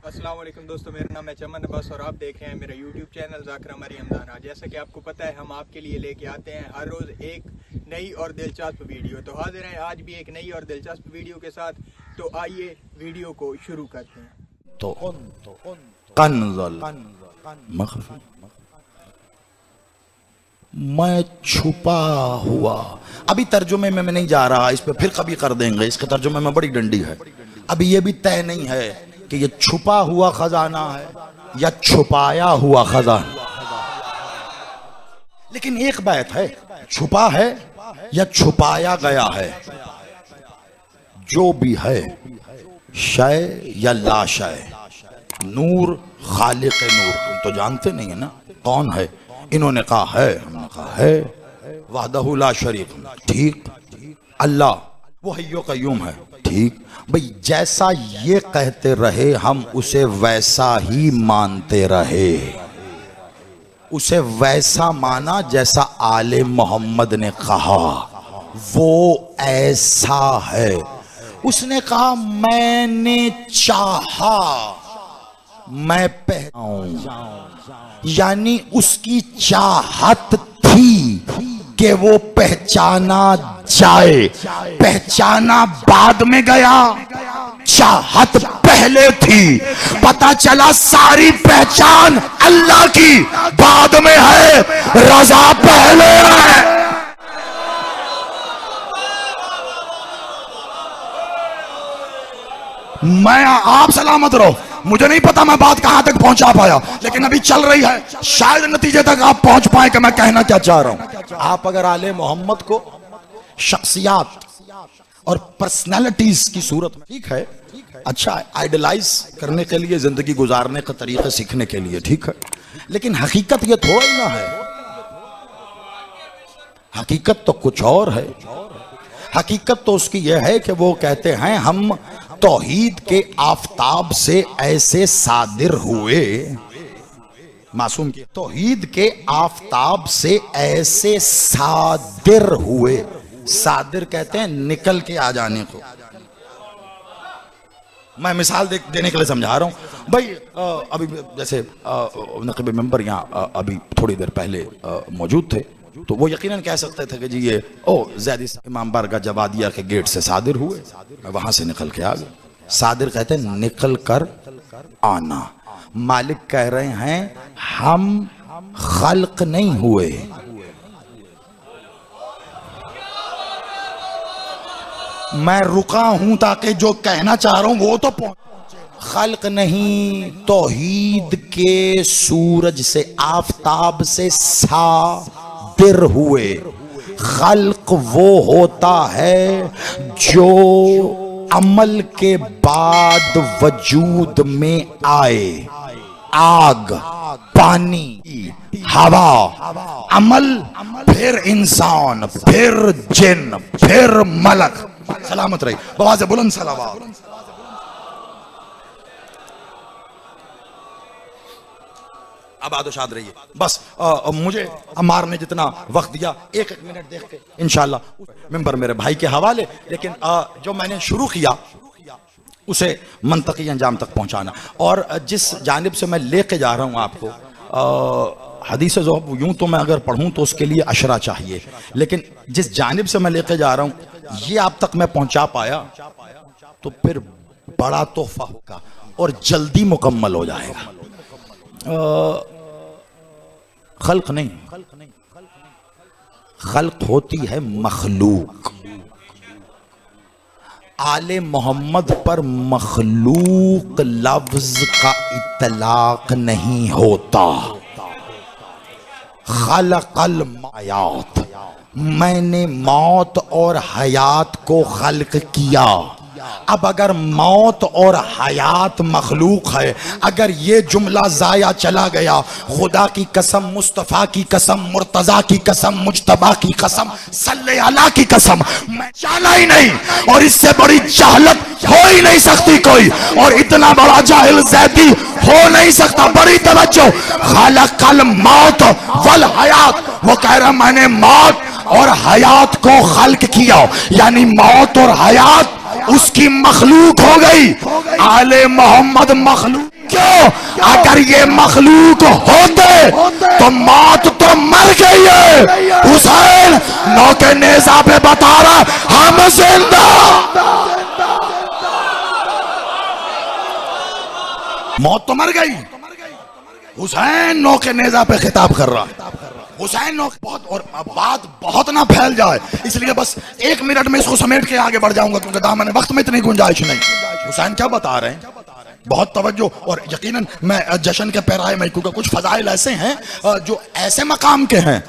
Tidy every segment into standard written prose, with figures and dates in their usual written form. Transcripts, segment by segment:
अस्सलाम वालेकुम दोस्तों, मेरा नाम है चमन अब्बास और आप देख रहे हैं मेरा यूट्यूब चैनल ज़ाकिर मरी हमदाना। जैसा कि आपको पता है हम आपके लिए लेके आते हैं हर रोज़ एक नई और दिलचस्प वीडियो। तो हाजिर हैं आज भी एक नई और दिलचस्प वीडियो के साथ। तो आइए वीडियो को शुरू करते हैं। मैं छुपा हुआ, अभी तर्जुमे में मैं नहीं जा रहा, इस पे फिर कभी कर देंगे, इसके तर्जुमे में बड़ी डंडी है। अभी ये भी तय नहीं है कि ये छुपा हुआ खजाना है या छुपाया हुआ खजाना, लेकिन एक बात है, छुपा है या छुपाया गया है, जो भी है शय या लाशय, नूर खालिक नूर, तुम तो जानते नहीं है ना कौन है। इन्होंने कहा है, हमने कहा है, वहदहु ला शरीक, ठीक, अल्लाह वो हय्यो कय्यूम है, ठीक भाई। जैसा ये कहते रहे हम उसे वैसा ही मानते रहे, उसे वैसा माना जैसा आले मोहम्मद ने कहा, वो ऐसा है। उसने कहा मैंने चाहा मैं पहचाऊं, यानी उसकी चाहत थी कि वो पहचाना जाए, पहचाना बाद में गया, चाहत पहले थी। पता चला सारी पहचान अल्लाह की बाद में है, रजा पहले है। मैं आप सलामत रहो, मुझे नहीं पता मैं बात कहां तक पहुंचा पाया, लेकिन अभी चल रही है, शायद नतीजे तक आप पहुंच पाए कि मैं कहना क्या चाह रहा हूं। आप अगर आले मोहम्मद को शख्सियात और पर्सनालिटीज की सूरत में, ठीक है, अच्छा आइडलाइज करने के लिए, जिंदगी गुजारने का तरीका सीखने के लिए, ठीक है, लेकिन हकीकत ये थोड़ा ही ना है, हकीकत तो कुछ और है। हकीकत तो उसकी यह है कि वो कहते हैं हम तौहीद के आफताब से ऐसे सादिर हुए, मासूम की तौहीद के आफताब से ऐसे सादिर हुए। सादिर कहते हैं निकल के आ जाने को। मैं मिसाल देने के लिए समझा रहा हूं भाई। अभी जैसे नक़ीब मेंबर यहाँ अभी थोड़ी देर पहले मौजूद थे, तो वो यकीनन कह सकते थे कि जी ये ज़ैदी इमाम बारगाह जवादिया के गेट से सादिर हुए, मैं वहां से निकल के आ गया। सादिर कहते हैं निकल कर आना। मालिक कह रहे हैं हम खल्क नहीं हुए, मैं रुका हूं ताकि जो कहना चाह रहा हूं वो तो खल्क नहीं, तौहीद के सूरज से, आफताब से सादिर हुए। खल्क वो होता है जो अमल के बाद वजूद में आए, आग, पानी, हवा, अमल, फिर इंसान, फिर जिन, फिर मलक। सलामत रही, बवाज़ बुलंद सलावत। अब आदोशाद रहिए बस। मुझे अम्मार ने जितना वक्त दिया, एक एक मिनट देख के इंशाल्लाह मेंबर मेरे भाई के हवाले, लेकिन जो मैंने शुरू किया उसे मंतकी अंजाम तक पहुंचाना। और जिस जानिब से मैं लेके जा रहा हूं आपको, हदीस ज़ुहब यूं तो मैं अगर पढ़ूं तो उसके लिए अशरा चाहिए, लेकिन जिस जानिब से मैं लेके जा रहा हूं ये आप तक मैं पहुंचा पाया तो फिर बड़ा तोहफा होगा और जल्दी मुकम्मल हो जाएगा। खल्क नहीं, खल्क होती है मखलूक। आले मोहम्मद पर मखलूक लफ्ज का इतलाक नहीं होता। खलकल हयात, मैंने मौत और हयात को खल्क किया। अब अगर मौत और हयात मखलूक है, अगर ये जुमला जाया चला गया, खुदा की कसम, मुस्तफ़ा की कसम, मुर्तज़ा की कसम, मुज्तबा की कसम, सल्ले अला की कसम, मैं जाना ही नहीं। और इससे बड़ी जहलत हो ही नहीं सकती कोई, और इतना बड़ा जाहिल ज़ैदी हो नहीं सकता। बड़ी तवज्जो, खलकल मौत वल हयात, वो कह रहा मैंने मौत और हयात को खल्क किया, यानी मौत और हयात उसकी मखलूक हो गई। आले मोहम्मद मखलूक क्यों? अगर ये मखलूक होते तो मौत तो मर गई है। हुसैन नौके नेजा पे बता रहा हम जिंदा। मौत तो मर गई, हुसैन नौके नेजा पे खिताब कर रहा है। हुसैन नौके बहुत, और बात बहुत ना फैल जाए इसलिए बस 1 मिनट में इसको समेट के आगे बढ़ जाऊंगा क्योंकि दामन वक्त में इतनी गुंजाइश नहीं। हुसैन क्या बता रहे हैं, बहुत तवज्जो, और यकीनन मैं जश्न के पैराए में, क्योंकि कुछ फजाइल ऐसे हैं जो ऐसे मकाम के हैं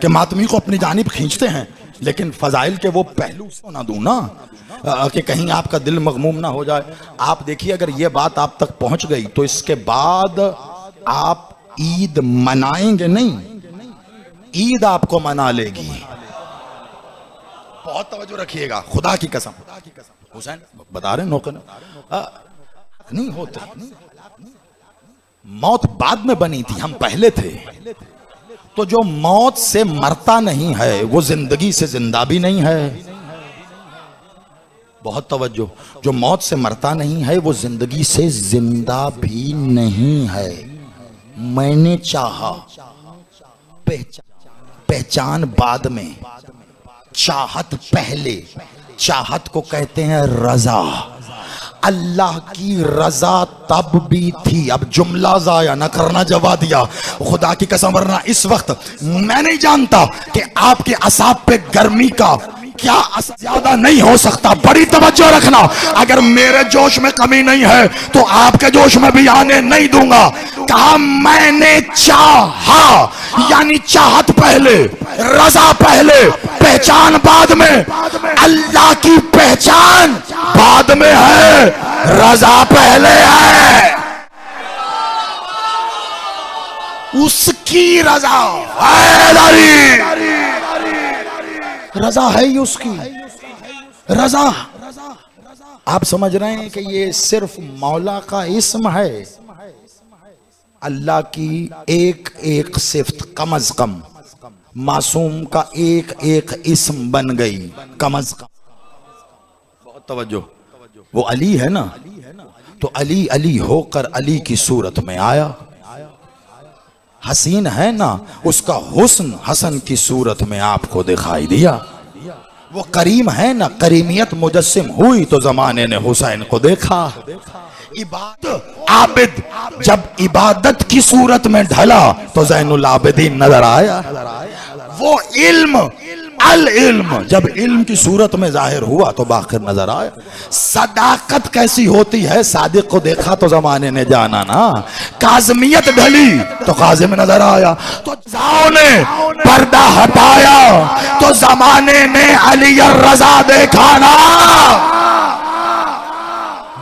कि मातमी को अपनी जानिब खींचते हैं, लेकिन फजाइल के वो पहलू ना दूं ना कि कहीं आपका दिल मगमूम ना हो जाए। आप देखिए अगर ये बात आप तक पहुंच गई तो इसके बाद आप ईद मनाएंगे नहीं, ईद आपको मना लेगी। बहुत तवज्जो रखिएगा, खुदा की कसम। हुसैन बता रहे नौकर नहीं होते, मौत बाद में बनी थी, हम पहले थे। तो जो मौत से मरता नहीं है वो जिंदगी से जिंदा भी नहीं है। बहुत तवज्जो, जो मौत से मरता नहीं है वो जिंदगी से जिंदा भी नहीं है। मैंने चाहा, पहचान बाद में, चाहत पहले। चाहत को कहते हैं रजा। अल्लाह की रजा तब भी थी। अब जुमला जाया न करना, जवा दिया खुदा की कसम, वरना इस वक्त मैं नहीं जानता कि आपके असाब पे गर्मी का क्या ज्यादा नहीं हो सकता। बड़ी तवज्जो रखना, अगर मेरे जोश में कमी नहीं है तो आपके जोश में भी आने नहीं दूंगा। कहा मैंने चाहा, यानी चाहत पहले, रजा पहले, पहचान बाद में। अल्लाह की पहचान बाद में है, रजा पहले है। उसकी रजा है, रजा है ही उसकी रजा। आप समझ रहे हैं कि ये सिर्फ मौला का इस्म है। अल्लाह की एक एक सिफ्त कम अज कम, मासूम का एक एक इस्म बन गई कम अज कम। बहुत तवज्जो, वो अली है ना, तो अली अली होकर अली की सूरत में आया। हसीन है ना, उसका हुस्न हसन की सूरत में आपको दिखाई दिया। वो करीम है ना, करीमियत मुजस्सिम हुई तो जमाने ने हुसैन को देखा। इबादत आबिद जब इबादत की सूरत में ढला तो ज़ैनुल आबिदीन नजर आया। वो इल्म अल इल्म जब इल्म की सूरत में जाहिर हुआ तो बाखिर नजर आया। सदाकत कैसी होती है, सादिक को देखा तो जमाने ने जाना ना। काज़मियत ढली तो काज़िम नजर आया। तो जाओ ने पर्दा हटाया तो जमाने ने अली रजा देखा ना।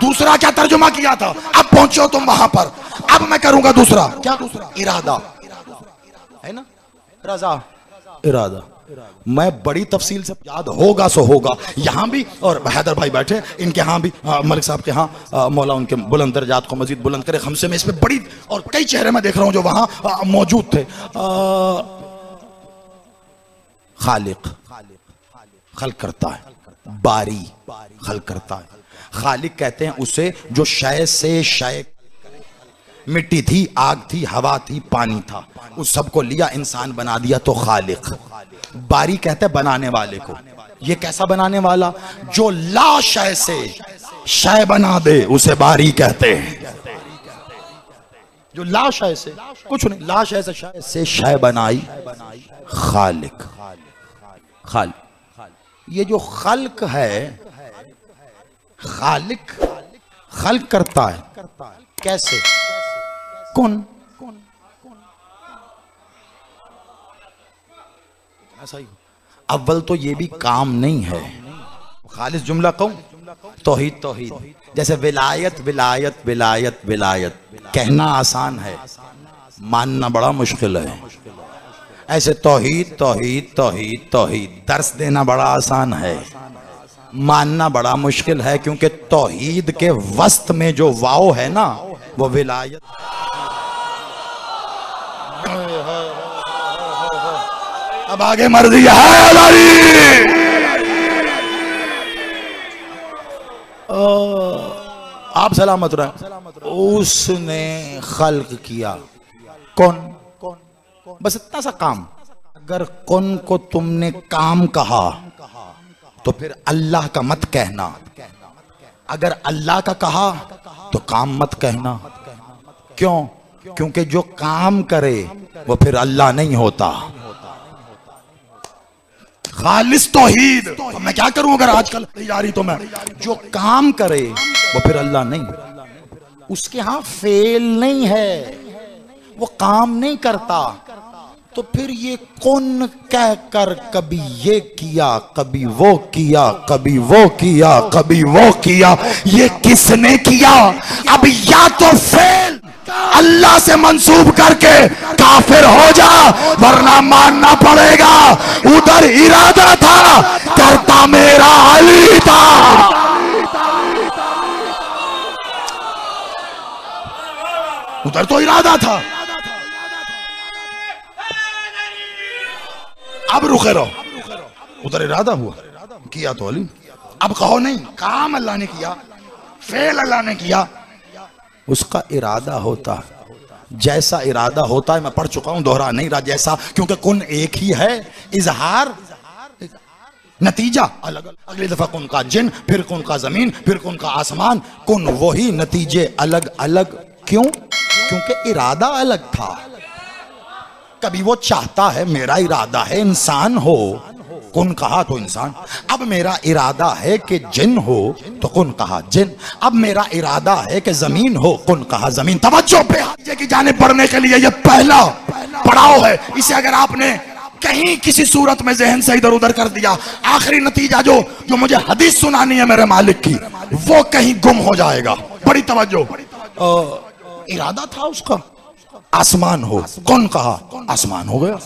दूसरा क्या तर्जुमा किया था, अब पहुंचो तुम वहां पर, अब मैं करूंगा दूसरा। क्या दूसरा? इरादा है ना, रजा इरादा। मैं बड़ी तफसील से, याद होगा सो होगा। यहाँ भी, और हैदर भाई बैठे, इनके यहाँ भी, मलिक साहब के यहाँ, मौला उनके बुलंद दर्जात को मजीद बुलंद करे। हमसे में इस पे बड़ी, और कई चेहरे मैं देख रहा हूँ जो वहाँ मौजूद थे। खालिक खल्क करता है, बारी खल्क करता है। खालिक कहते हैं उसे जो शय से शय, मिट्टी थी, आग थी, हवा थी, पानी था, उस सबको लिया इंसान बना दिया तो खालिक। बारी कहते हैं बनाने वाले को। ये कैसा बनाने वाला? जो ला शय से शय बना दे उसे बारी कहते हैं। जो ला शय से कुछ नहीं, ला शय से शय बनाई, खालिक। खालिक, ये जो खल्क है, खालिक खल्क करता है कैसे? कौन ऐसा ही। अव्वल तो ये भी काम नहीं है। खालिस जुमला कहूं, तौहीद तौहीद। जैसे विलायत विलायत विलायत विलायत कहना आसान है, मानना बड़ा मुश्किल है। ऐसे तौहीद तौहीद तौहीद तौहीद दर्स देना बड़ा आसान है, मानना बड़ा मुश्किल है। क्योंकि तौहीद के वस्त में जो वाव है ना, वो विलायत। अब आगे मर्जी है। आप सलामत रहे, उसने खल्क किया। कौन? बस इतना सा काम। अगर कौन को तुमने काम कहा तो फिर अल्लाह का मत कहना, अगर अल्लाह का कहा तो काम मत कहना। क्यों? क्योंकि जो काम करे वो फिर अल्लाह नहीं होता। खालिस तौहीद। तो मैं क्या करूं अगर आजकल तैयारी, तो मैं जो काम करे वो फिर अल्लाह नहीं, उसके यहां फेल नहीं है, वो काम नहीं करता, तो फिर ये कौन कहकर कभी ये किया, कभी वो किया, कभी वो किया, कभी वो किया, ये किसने किया? अब या तो फेल अल्लाह से मंसूब करके काफिर हो जा, वरना मानना पड़ेगा उधर इरादा था, करता मेरा अली था। उधर तो इरादा था, अब रुके रहो। उधर इरादा हुआ, किया तो अली। अब कहो नहीं, काम अल्लाह ने किया, फेल अल्लाह ने किया। उसका इरादा होता, जैसा इरादा होता है, मैं पढ़ चुका हूं, दोहरा नहीं रहा, जैसा, क्योंकि कुन एक ही है, इजहार नतीजा अलग अलग। अगली दफा कुन का जिन, फिर कुन का जमीन, फिर कुन का आसमान, कुन वही, नतीजे अलग अलग। क्यों? क्योंकि इरादा अलग था। कभी वो चाहता है, मेरा इरादा है इंसान हो, कुन कहा तो इंसान। अब मेरा इरादा है कि जिन हो, तो कुन कहा जिन। अब मेरा इरादा है कि जमीन हो, कुन कहा जमीन। तवज्जो पे हाजिए की जानिब बढ़ने के लिए ये पहला पड़ाव है। इसे अगर आपने कहीं किसी सूरत में जहन से इधर उधर कर दिया, आखिरी नतीजा जो मुझे हदीस सुनानी है मेरे मालिक की, वो कहीं गुम हो जाएगा। बड़ी तवज्जो। इरादा था उसका आसमान हो, कौन कहा आसमान हो गया।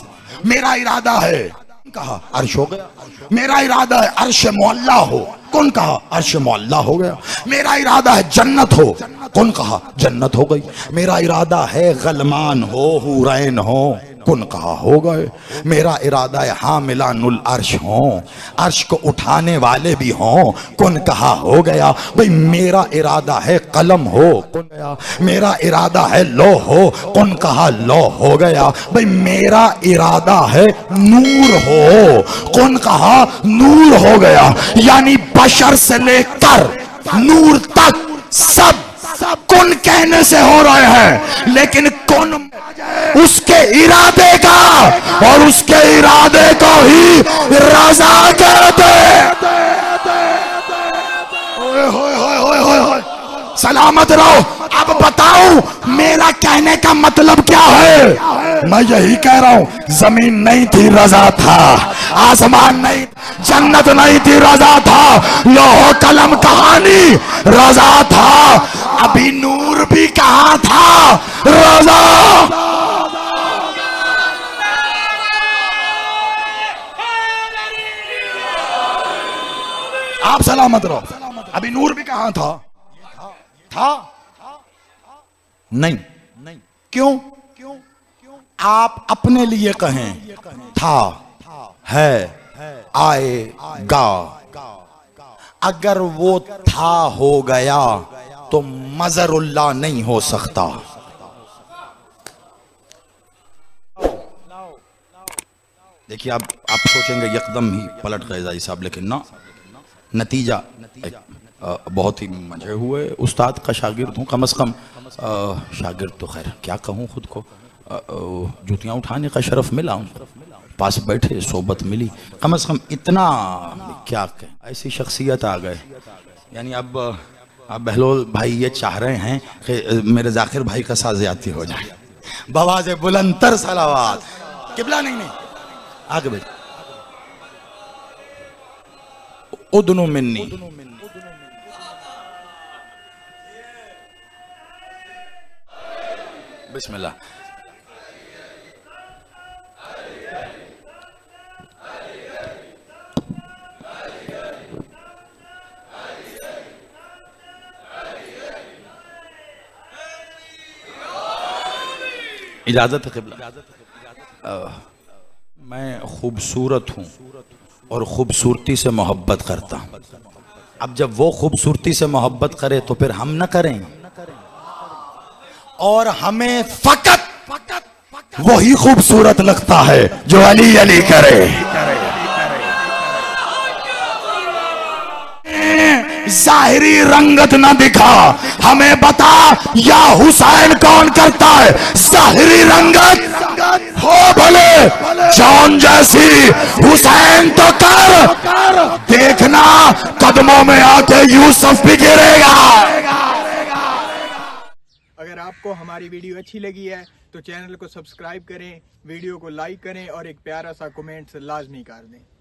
मेरा इरादा है, कहा अर्श हो गया। मेरा इरादा है अर्श मुअल्ला हो, कौन कहा अर्श मुअल्ला हो गया। मेरा इरादा है जन्नत हो, कौन कहा जन्नत हो गई। मेरा इरादा है गलमान हो, हुरैन हो, कौन कहा हो गए। मेरा इरादा है हामिलानुल अर्श हो, अर्श को उठाने वाले भी हों, कौन कहा हो गया। भाई मेरा इरादा है कलम हो, कौन गया। मेरा इरादा है लो हो, कौन कहा लो हो गया। भाई मेरा इरादा है नूर हो, कौन कहा नूर हो गया। यानी बशर से लेकर नूर तक सब कौन कहने से हो रहे हैं, लेकिन कौन उसके इरादे का, और उसके इरादे को ही रजा कहते। ओए होए होए होए होए होए, सलामत रहो। अब बताओ मेरा कहने का मतलब क्या है। मैं यही कह रहा हूं, जमीन नहीं थी रजा था, आसमान नहीं, जन्नत नहीं थी रजा था, लोहो कलम कहानी रजा था, अभी नूर भी कहा था रजा। आप सलामत रहो। अभी नूर भी कहां था नहीं। क्यों? आप अपने लिए कहें था, है, आएगा। अगर वो था हो गया तो मजरुल्लाह नहीं हो सकता। देखिए आप सोचेंगे एकदम ही पलट गए जाई साहब, लेकिन ना, नतीजा बहुत ही मजे हुए। उस्ताद का शागिर्द हूँ, कम से कम शागिर्द तो खैर क्या कहूँ, खुद को जूतियाँ उठाने का शरफ मिला, पास बैठे सोबत मिली, कम से कम इतना क्या कहें, ऐसी शख्सियत आ गए। यानी अब बहलोल भाई ये चाह रहे हैं कि मेरे जाकिर भाई का साथ ज्यादती हो जाए। बवाज़े बुलंदतर सलावात किबला नहीं आगे भाई उदनु मिन्नी। बिस्मिल्लाह। इजाजत है क़िबला। मैं खूबसूरत हूँ और खूबसूरती से मोहब्बत करता हूँ। अब जब वो खूबसूरती से मोहब्बत करे तो फिर हम न करें? और हमें फकत वही खूबसूरत लगता है जो अली अली करे। जाहिरी रंगत ना दिखा, हमें बता या हुसैन कौन करता है जाहिरी रंगत। हो भले जॉन जैसी, हुसैन तो कर, देखना कदमों में आके यूसुफ भी गिरेगा। अगर आपको हमारी वीडियो अच्छी लगी है तो चैनल को सब्सक्राइब करें, वीडियो को लाइक करें और एक प्यारा सा कमेंट लाजमी कर दें।